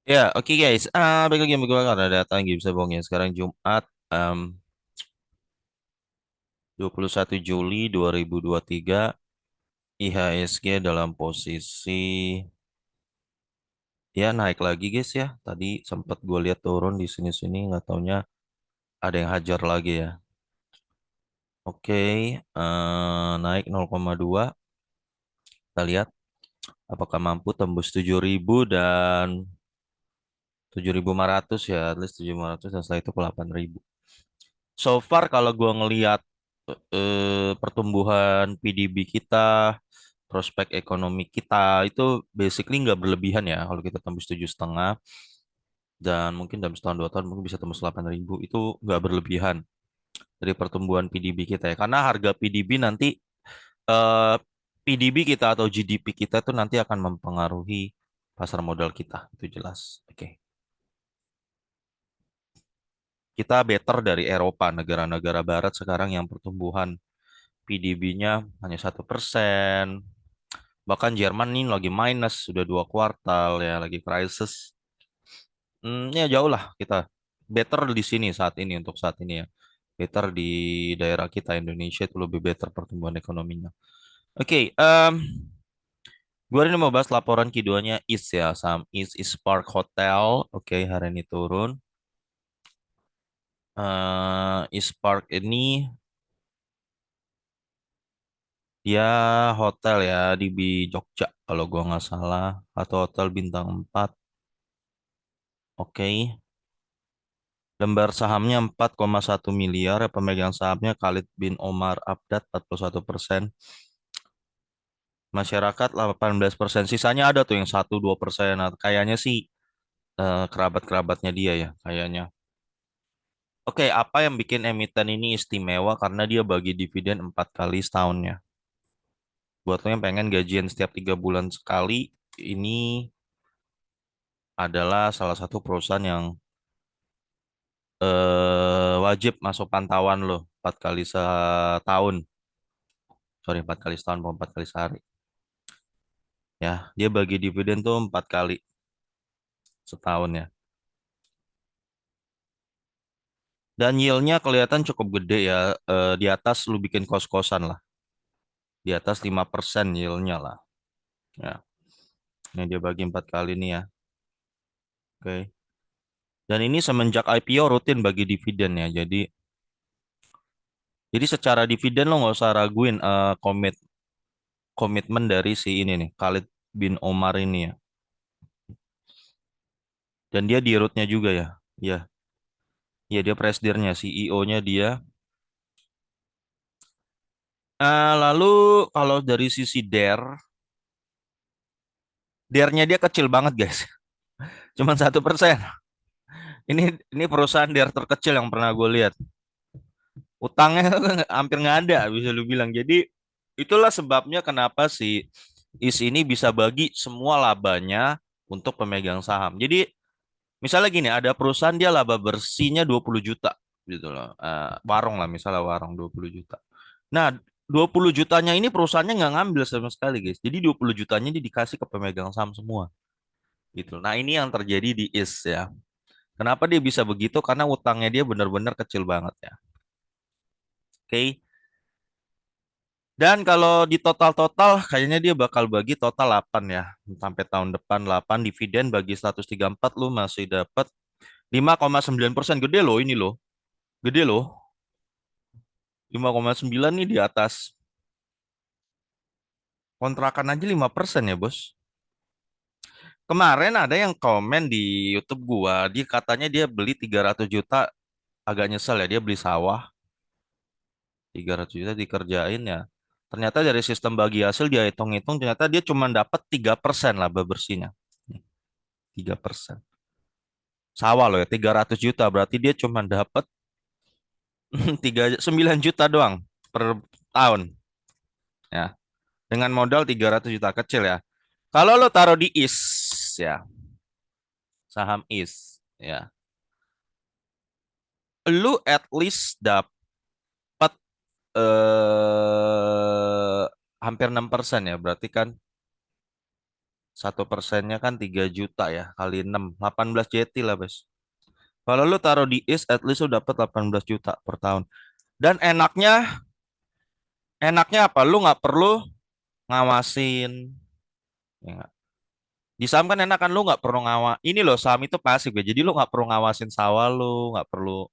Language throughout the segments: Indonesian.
Ya, oke guys. Balik lagi sama gue karena data yang bisa bohongin. Sekarang Jumat, 21 Juli 2023, IHSG dalam posisi ya naik lagi guys ya. Tadi sempat gue lihat turun di sini-sini, nggak taunya ada yang hajar lagi ya. Oke, naik 0,2. Kita lihat apakah mampu tembus 7.000 dan 7.500 ya, at least 7.500 dan setelah itu ke 8.000. So far kalau gua ngelihat pertumbuhan PDB kita, prospek ekonomi kita itu basically nggak berlebihan ya. Kalau kita tembus 7,5 dan mungkin dalam setahun 2 tahun mungkin bisa tembus 8.000, itu nggak berlebihan dari pertumbuhan PDB kita ya. Karena harga PDB nanti eh, PDB kita atau GDP kita itu nanti akan mempengaruhi pasar modal kita, itu jelas. Oke. Kita better dari Eropa, negara-negara Barat sekarang yang pertumbuhan PDB-nya hanya 1%. Bahkan Jerman ini lagi minus, sudah 2 kuartal ya, lagi krisis. Ya jauh lah kita. Better di sini saat ini, untuk saat ini ya. Better di daerah kita, Indonesia itu lebih better pertumbuhan ekonominya. Oke, gue ini mau bahas laporan Q2-nya East ya. Saham East Park Hotel. Oke, hari ini turun. East Park ini dia hotel ya di Jogja kalau gua nggak salah, atau hotel bintang 4. Oke. Lembar sahamnya 4,1 miliar, pemegang sahamnya Khalid bin Omar Abdad 41%, masyarakat 18%, sisanya ada tuh yang 1-2%. Nah, kayaknya sih kerabat-kerabatnya dia ya kayaknya. Oke, apa yang bikin emiten ini istimewa? Karena dia bagi dividen 4 kali setahunnya. Buat lo yang pengen gajian setiap 3 bulan sekali, ini adalah salah satu perusahaan yang wajib masuk pantauan lo 4 kali setahun. Sorry, 4 kali setahun, bukan 4 kali sehari. Ya, dia bagi dividen tuh 4 kali setahun ya. Dan yieldnya kelihatan cukup gede ya. Di atas lu bikin kos-kosan lah. Di atas 5% yieldnya lah. Ya, ini dia bagi 4 kali nih ya. Oke. Dan ini semenjak IPO rutin bagi dividen ya. Jadi secara dividen lo nggak usah raguin komitmen dari si ini nih, Khalid bin Omar ini ya. Dan dia di rootnya juga ya. Ya, ya dia presidennya, CEO-nya dia. Lalu kalau dari sisi DER-nya dia kecil banget guys. Cuman 1%. Ini perusahaan DER terkecil yang pernah gue lihat. Utangnya hampir nggak ada, bisa lu bilang. Jadi itulah sebabnya kenapa si IS ini bisa bagi semua labanya untuk pemegang saham. Jadi misalnya gini, ada perusahaan dia laba bersihnya 20 juta gitu loh. Warung lah, misalnya warung 20 juta. Nah, 20 jutanya ini perusahaannya nggak ngambil sama sekali, guys. Jadi 20 jutanya ini dikasih ke pemegang saham semua gitu. Nah, ini yang terjadi di IS ya. Kenapa dia bisa begitu? Karena utangnya dia benar-benar kecil banget ya. Oke. Dan kalau di total-total kayaknya dia bakal bagi total 8 ya. Sampai tahun depan 8 dividen bagi 134 lu masih dapat 5,9%. Gede loh ini loh. Gede loh. 5,9 nih di atas kontrakan aja 5% ya, Bos. Kemarin ada yang komen di YouTube gua, dia katanya dia beli 300 juta, agak nyesel ya dia beli sawah 300 juta dikerjain ya. Ternyata dari sistem bagi hasil dia hitung-hitung ternyata dia cuma dapat 3% laba bersihnya. 3%. Sawah loh ya 300 juta berarti dia cuma dapat 9 juta doang per tahun ya. Dengan modal 300 juta kecil ya. Kalau lo taruh di IS ya, saham IS ya, lu at least dapat hampir 6% ya. Berarti kan 1%-nya kan 3 juta ya, kali 6, 18 JT lah, Bes. Kalau lu taruh di IS, at least lu dapat 18 juta per tahun. Dan enaknya apa? Lu nggak perlu ngawasin. Ya nggak? Di saham kan enak kan, lu nggak perlu ini loh, saham itu pasif ya. Jadi lu nggak perlu ngawasin sawah lu, nggak perlu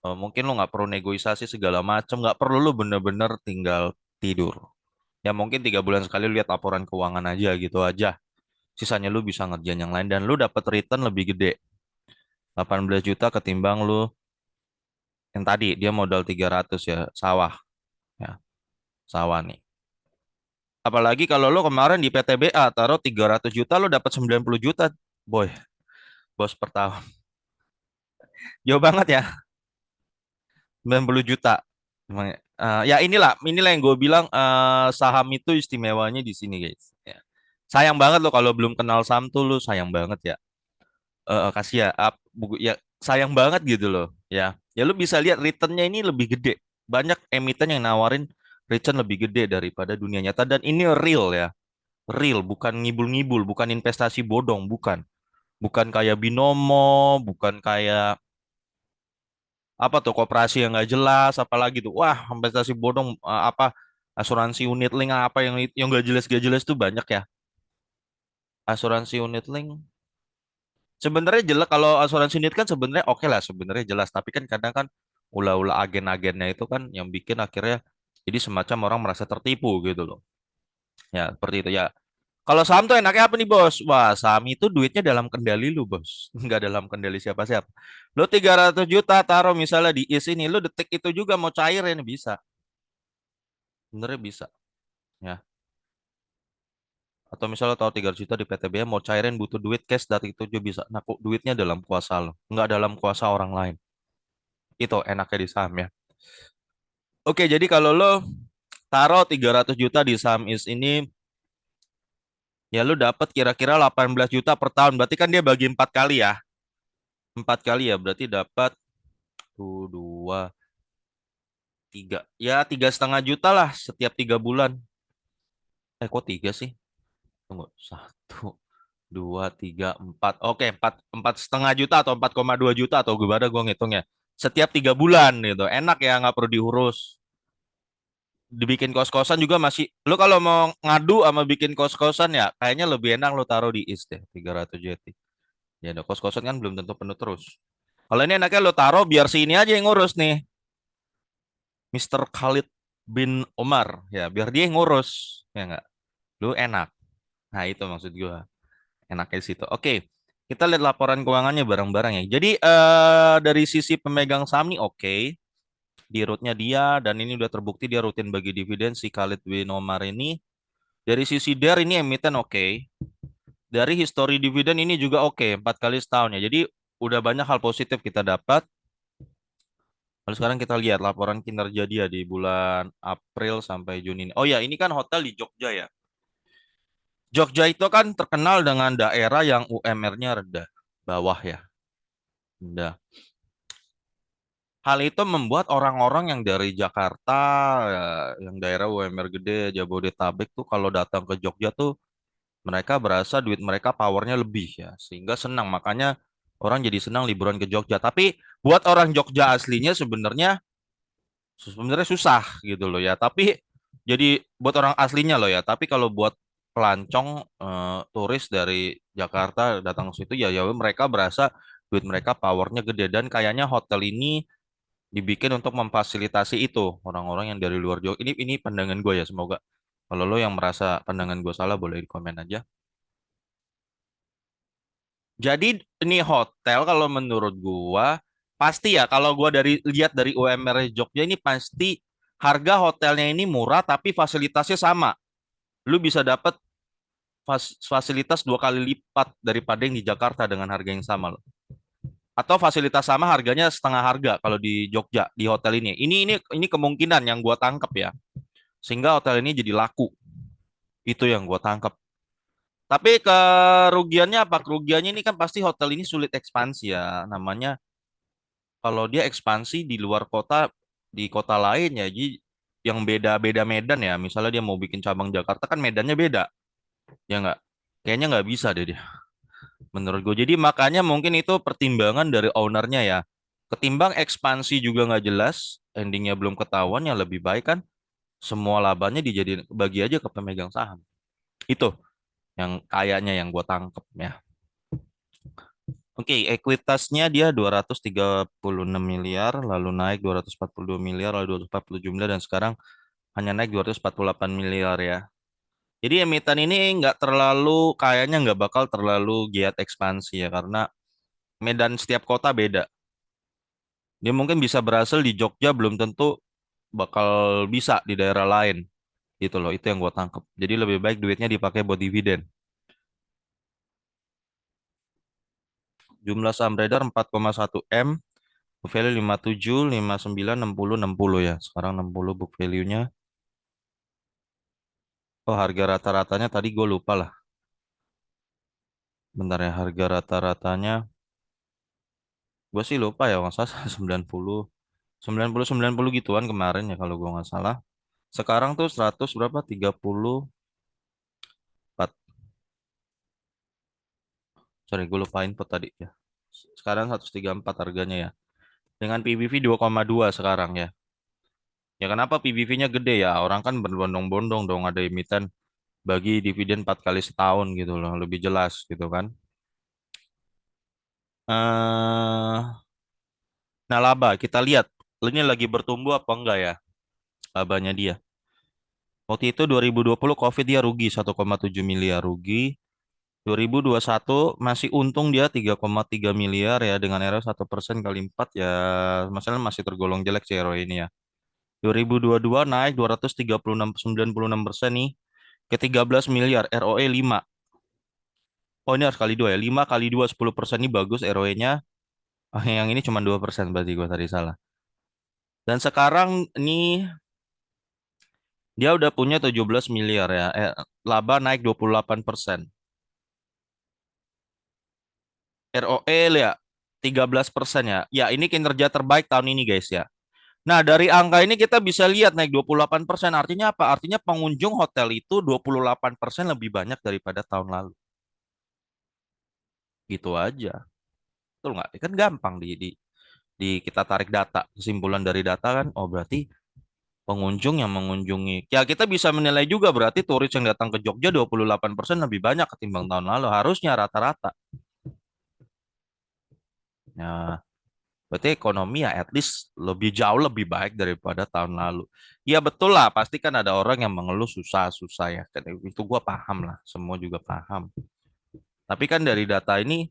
mungkin lu nggak perlu negosiasi segala macem, nggak perlu, lu bener-bener tinggal tidur. Ya mungkin 3 bulan sekali lihat laporan keuangan aja gitu aja. Sisanya lu bisa ngerjain yang lain dan lu dapat return lebih gede. 18 juta ketimbang lu yang tadi dia modal 300 ya sawah ya, sawah nih. Apalagi kalau lu kemarin di PTBA taruh 300 juta lu dapat 90 juta, boy, bos per tahun. Jauh banget ya, 90 juta. Emang, ya inilah yang gue bilang saham itu istimewanya di sini guys. Ya. Sayang banget lo kalau belum kenal saham tuh lu sayang banget ya. Kasih ya, ya sayang banget gitu loh. Ya, ya lu bisa lihat returnnya ini lebih gede. Banyak emiten yang nawarin return lebih gede daripada dunia nyata dan ini real ya, real bukan ngibul-ngibul, bukan investasi bodong, bukan kayak binomo, bukan kayak apa tuh koperasi yang nggak jelas, apalagi tuh, wah investasi bodong apa asuransi unit link apa yang nggak jelas tuh banyak ya. Asuransi unit link sebenarnya jelas, kalau asuransi unit kan sebenarnya oke lah, sebenarnya jelas, tapi kan kadang kan ulah-ulah agen-agennya itu kan yang bikin akhirnya jadi semacam orang merasa tertipu gitu loh. Ya, seperti itu ya. Kalau saham tuh enaknya apa nih, Bos? Wah, saham itu duitnya dalam kendali lu, Bos. Nggak dalam kendali siapa-siapa. Lu 300 juta taruh misalnya di IS ini, lu detik itu juga mau cairin bisa. Sebenarnya bisa, ya. Atau misalnya taruh 300 juta di PTBM mau cairin butuh duit cash dari itu juga bisa. Nah, kok duitnya dalam kuasa lo, nggak dalam kuasa orang lain. Itu enaknya di saham ya. Oke, jadi kalau lo taruh 300 juta di saham IS ini, ya lu dapat kira-kira 18 juta per tahun. Berarti kan dia bagi 4 kali ya. 4 kali ya, berarti dapat tuh 2, 3. Ya 3,5 juta lah setiap 3 bulan. Kok tiga sih? Tunggu, 1, 2, 3, 4. Oke, 4,5 juta atau 4,2 juta atau gimana gue ngitungnya. Setiap 3 bulan gitu. Enak ya, nggak perlu diurus. Dibikin kos-kosan juga masih. Lu kalau mau ngadu sama bikin kos-kosan ya, kayaknya lebih enak lu taruh di IS deh, 300 JT. Ya, ada kos-kosan kan belum tentu penuh terus. Kalau ini enaknya lu taruh biar si ini aja yang ngurus nih. Mister Khalid bin Omar. Ya, biar dia yang ngurus. Ya enggak? Lu enak. Nah, itu maksud gua. Enaknya di situ. Oke. Kita lihat laporan keuangannya bareng-bareng ya. Jadi dari sisi pemegang saham nih oke. Di rootnya dia dan ini udah terbukti dia rutin bagi dividen si Khalid bin Omar ini. Dari sisi DER ini emiten oke. Dari history dividen ini juga oke. 4 kali setahun ya. Jadi udah banyak hal positif kita dapat. Lalu sekarang kita lihat laporan kinerja dia di bulan April sampai Juni ini. Oh ya, ini kan hotel di Jogja ya. Jogja itu kan terkenal dengan daerah yang UMR-nya rendah, bawah ya, rendah. Hal itu membuat orang-orang yang dari Jakarta, ya, yang daerah UMR gede, Jabodetabek tuh kalau datang ke Jogja tuh mereka berasa duit mereka powernya lebih ya, sehingga senang. Makanya orang jadi senang liburan ke Jogja. Tapi buat orang Jogja aslinya sebenarnya susah gitu loh ya. Tapi jadi buat orang aslinya loh ya. Tapi kalau buat pelancong turis dari Jakarta datang ke situ ya mereka berasa duit mereka powernya gede dan kayaknya hotel ini dibikin untuk memfasilitasi itu orang-orang yang dari luar Jogja. Ini pandangan gue ya, semoga kalau lo yang merasa pandangan gue salah boleh di komen aja. Jadi ini hotel kalau menurut gua pasti ya kalau gua lihat dari UMR Jogja ini pasti harga hotelnya ini murah tapi fasilitasnya sama. Lu bisa dapat fasilitas 2 kali lipat daripada yang di Jakarta dengan harga yang sama loh. Atau fasilitas sama harganya setengah harga kalau di Jogja di hotel ini. Ini kemungkinan yang gua tangkap ya. Sehingga hotel ini jadi laku. Itu yang gua tangkap. Tapi kerugiannya apa? Kerugiannya ini kan pasti hotel ini sulit ekspansi ya. Namanya kalau dia ekspansi di luar kota, di kota lain ya, jadi yang beda-beda Medan ya. Misalnya dia mau bikin cabang Jakarta kan medannya beda, ya nggak? Kayaknya nggak bisa deh dia, menurut gue. Jadi makanya mungkin itu pertimbangan dari ownernya ya. Ketimbang ekspansi juga nggak jelas, endingnya belum ketahuan, yang lebih baik kan semua labanya dijadiin bagi aja ke pemegang saham. Itu yang kayaknya yang gue tangkep ya. Oke, ekuitasnya dia 236 miliar, lalu naik 242 miliar, lalu 247 miliar, dan sekarang hanya naik 248 miliar ya. Jadi emiten ini nggak terlalu, kayaknya nggak bakal terlalu giat ekspansi ya, karena medan setiap kota beda. Dia mungkin bisa berhasil di Jogja, belum tentu bakal bisa di daerah lain. Gitu loh, itu yang gue tangkep. Jadi lebih baik duitnya dipakai buat dividen. Jumlah saham beredar 4,1 M, book value 57, 59, 60, 60 ya. Sekarang 60 book value-nya. Oh, harga rata-ratanya tadi gue lupa lah. Bentar ya, harga rata-ratanya. Gue sih lupa ya, nggak salah 90 gituan kemarin ya kalau gue nggak salah. Sekarang tuh 100 berapa? 34. Sorry, gue lupa input tadi ya. Sekarang 134 harganya ya. Dengan PBV 2,2 sekarang ya. Ya kenapa PBV-nya gede ya? Orang kan berbondong-bondong dong ada emiten bagi dividen 4 kali setahun gitu loh. Lebih jelas gitu kan. Nah, laba kita lihat. Ini lagi bertumbuh apa enggak ya labanya dia. Waktu itu 2020 COVID dia rugi 1,7 miliar rugi. 2021 masih untung dia 3,3 miliar ya, dengan ROE 1% kali 4 ya, masalah masih tergolong jelek sih ROE ini ya. 2022 naik 236 96% nih ke 13 miliar, ROE 5. Oh, ini harus kali 2 ya. 5 kali 2 10% ini bagus ROE-nya. Ah, yang ini cuma 2% berarti gua tadi salah. Dan sekarang ini dia udah punya 17 miliar ya. Laba naik 28%. ROE ya 13% ya. Ya, ini kinerja terbaik tahun ini guys ya. Nah, dari angka ini kita bisa lihat naik 28%. Artinya apa? Artinya pengunjung hotel itu 28% lebih banyak daripada tahun lalu. Gitu aja. Betul nggak? Kan gampang di kita tarik data. Kesimpulan dari data kan, oh berarti pengunjung yang mengunjungi. Ya, kita bisa menilai juga berarti turis yang datang ke Jogja 28% lebih banyak ketimbang tahun lalu. Harusnya rata-rata. Ya, berarti ekonomi ya at least lebih jauh lebih baik daripada tahun lalu. Ya betul lah, pasti kan ada orang yang mengeluh susah-susah ya. Itu gua paham lah, semua juga paham. Tapi kan dari data ini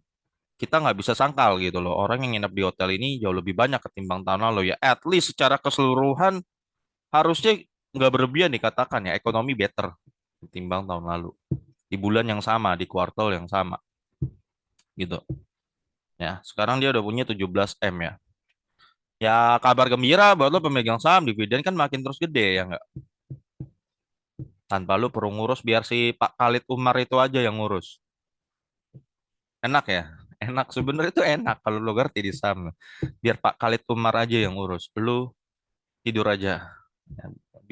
kita nggak bisa sangkal gitu loh. Orang yang nginep di hotel ini jauh lebih banyak ketimbang tahun lalu ya. At least secara keseluruhan harusnya nggak berlebihan dikatakan ya. Ekonomi better ketimbang tahun lalu. Di bulan yang sama, di kuartal yang sama gitu. Ya, sekarang dia udah punya 17 M ya. Ya kabar gembira buat lo pemegang saham, dividen kan makin terus gede ya nggak? Tanpa lu perlu ngurus, biar si Pak Khalid Umar itu aja yang ngurus. Enak ya? Enak sebenarnya, itu enak kalau lu ngerti di saham. Biar Pak Khalid Umar aja yang ngurus. Lu tidur aja. Ya,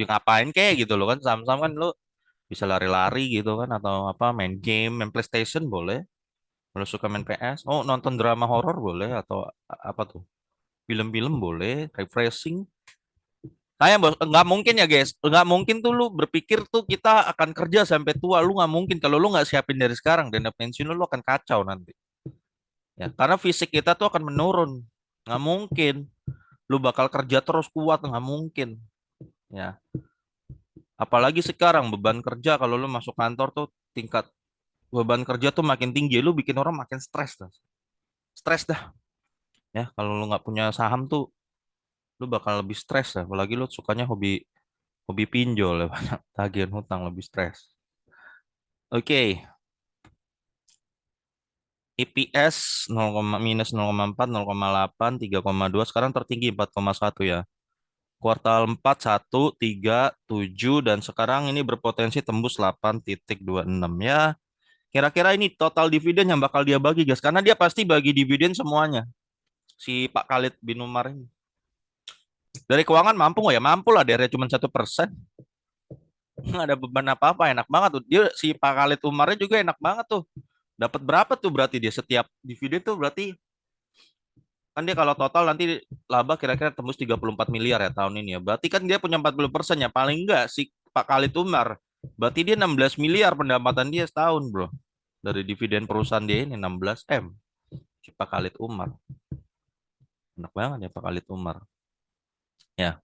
ngapain kayak gitu lo kan, saham-saham kan lu bisa lari-lari gitu kan, atau apa, main game, main PlayStation boleh. Kalau suka main PS, oh nonton drama horor boleh, atau apa tuh? Film-film boleh, refreshing. Kayak bos, nggak mungkin ya guys, nggak mungkin tuh lu berpikir tuh kita akan kerja sampai tua, lu nggak mungkin kalau lu nggak siapin dari sekarang, dana pensiun lu akan kacau nanti. Ya, karena fisik kita tuh akan menurun, nggak mungkin. Lu bakal kerja terus kuat, nggak mungkin. Ya, apalagi sekarang beban kerja kalau lu masuk kantor tuh tingkat beban kerja tuh makin tinggi, lu bikin orang makin stres dah. Stres dah. Ya, kalau lu nggak punya saham tuh, lu bakal lebih stres dah. Apalagi lu sukanya hobi hobi pinjol ya, banyak tagihan hutang, lebih stres. Oke, EPS 0, minus 0,4, 0,8, 3,2, sekarang tertinggi 4,1 ya. Kuartal 4 1, 3, 7, dan sekarang ini berpotensi tembus 8,26 ya. Kira-kira ini total dividen yang bakal dia bagi guys, karena dia pasti bagi dividen semuanya. Si Pak Khalid bin Umar ini. Dari keuangan mampu nggak ya? Mampu lah, dari cuma 1%. nggak ada beban apa-apa, enak banget tuh. Dia si Pak Khalid Umarnya juga enak banget tuh. Dapat berapa tuh berarti dia setiap dividen tuh berarti kan dia kalau total nanti laba kira-kira tembus 34 miliar ya tahun ini ya. Berarti kan dia punya 40% ya paling enggak si Pak Khalid Umar. Berarti dia 16 miliar pendapatan dia setahun, Bro. Dari dividen perusahaan dia ini 16 M. Si Pak Khalid Umar. Enak banget ya Pak Khalid Umar. Ya,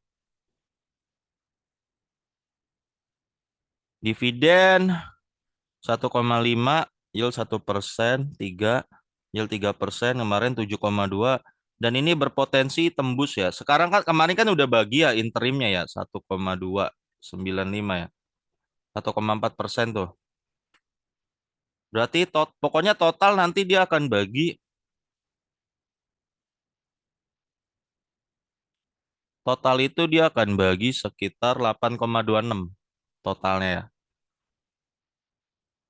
dividen 1,5, yield 1%, 3, yield 3%, kemarin 7,2, dan ini berpotensi tembus ya. Sekarang kan kemarin kan udah bagi ya interimnya ya 1,295 ya. 1,4% tuh. Berarti pokoknya total nanti dia akan bagi, total itu dia akan bagi sekitar 8,26 totalnya ya.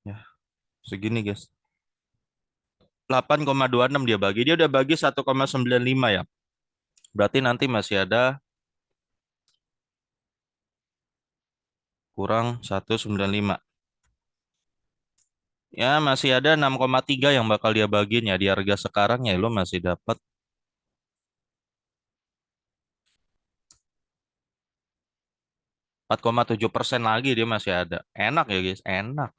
Ya, segini guys. 8,26 dia bagi. Dia udah bagi 1,95 ya. Berarti nanti masih ada kurang 1,95. Ya, masih ada 6,3 yang bakal dia bagiin ya di harga sekarang ya lo masih dapat 4,7% lagi dia masih ada. Enak ya guys, enak.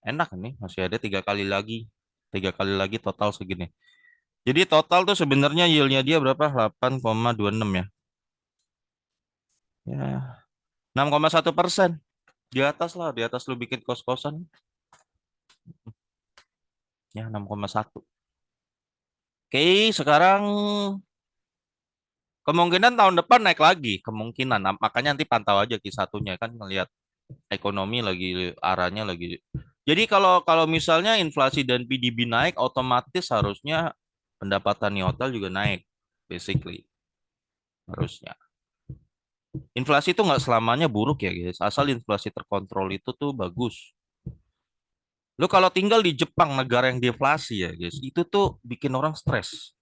Enak ini masih ada 3 kali lagi. 3 kali lagi total segini. Jadi total tuh sebenarnya yieldnya dia berapa? 8,26 ya. Ya, 6,1%. Di atas lah, di atas lu bikin kos-kosan. Ya, 6,1. Oke, sekarang kemungkinan tahun depan naik lagi. Kemungkinan. Nah, makanya nanti pantau aja Q1-nya kan ngelihat ekonomi lagi arahnya lagi. Jadi kalau kalau misalnya inflasi dan PDB naik, otomatis harusnya pendapatan di hotel juga naik, basically harusnya. Inflasi itu nggak selamanya buruk ya guys. Asal inflasi terkontrol itu tuh bagus. Lu kalau tinggal di Jepang, negara yang deflasi ya guys, itu tuh bikin orang stres,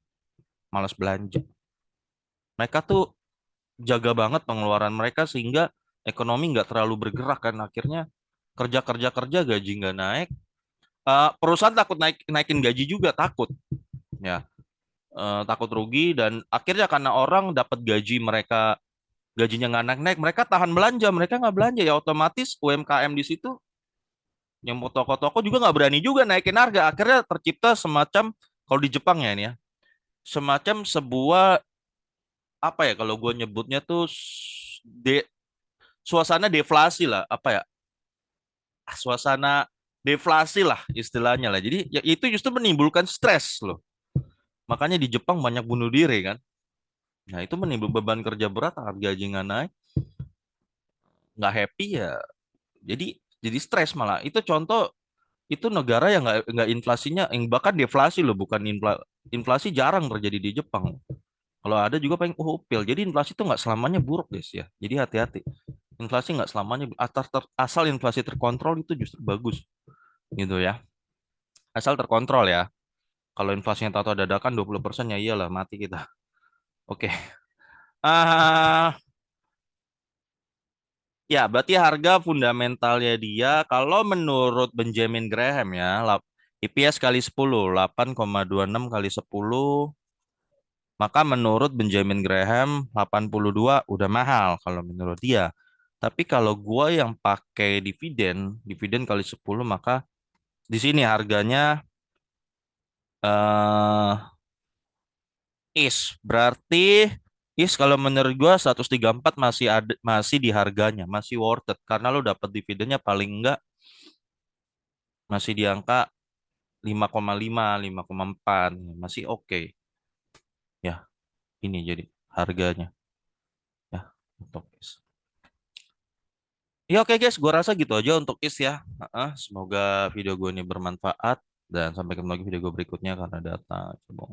malas belanja. Mereka tuh jaga banget pengeluaran mereka sehingga ekonomi nggak terlalu bergerak kan. Akhirnya kerja kerja kerja gaji nggak naik. Perusahaan takut naikin gaji juga takut ya. Takut rugi dan akhirnya karena orang dapat gaji mereka gajinya nggak naik-naik mereka tahan belanja mereka nggak belanja ya otomatis UMKM di situ yang mau toko-toko juga nggak berani juga naikin harga akhirnya tercipta semacam kalau di Jepang ya ini ya semacam sebuah apa ya kalau gue nyebutnya tuh suasana deflasi lah apa ya suasana deflasi lah istilahnya lah jadi ya, itu justru menimbulkan stres loh makanya di Jepang banyak bunuh diri kan. Nah, itu menimbul beban kerja berat, harga gaji nggak naik, nggak happy ya. Jadi jadi stres malah. Itu contoh itu negara yang nggak inflasinya, yang bahkan deflasi loh, bukan inflasi jarang terjadi di Jepang. Kalau ada juga paling upil. Jadi inflasi itu nggak selamanya buruk guys ya. Jadi hati-hati. Inflasi nggak selamanya asal inflasi terkontrol itu justru bagus gitu ya. Asal terkontrol ya. Kalau inflasinya tato dadakan 20% ya iyalah mati kita. Oke. Ah Ya, berarti harga fundamentalnya dia kalau menurut Benjamin Graham ya, IPS kali 10, 8,26 kali 10, maka menurut Benjamin Graham 82 udah mahal kalau menurut dia. Tapi kalau gua yang pakai dividen, dividen kali 10 maka di sini harganya berarti kalau menurut gua 134 masih ada masih di harganya, masih worth it karena lo dapat dividennya paling enggak masih di angka 5,5, 5,4 masih oke. Ya, ini jadi harganya ya untuk is. Ya oke guys, gua rasa gitu aja untuk is ya. Semoga video gue ini bermanfaat dan sampai ketemu lagi video gue berikutnya karena data. Coba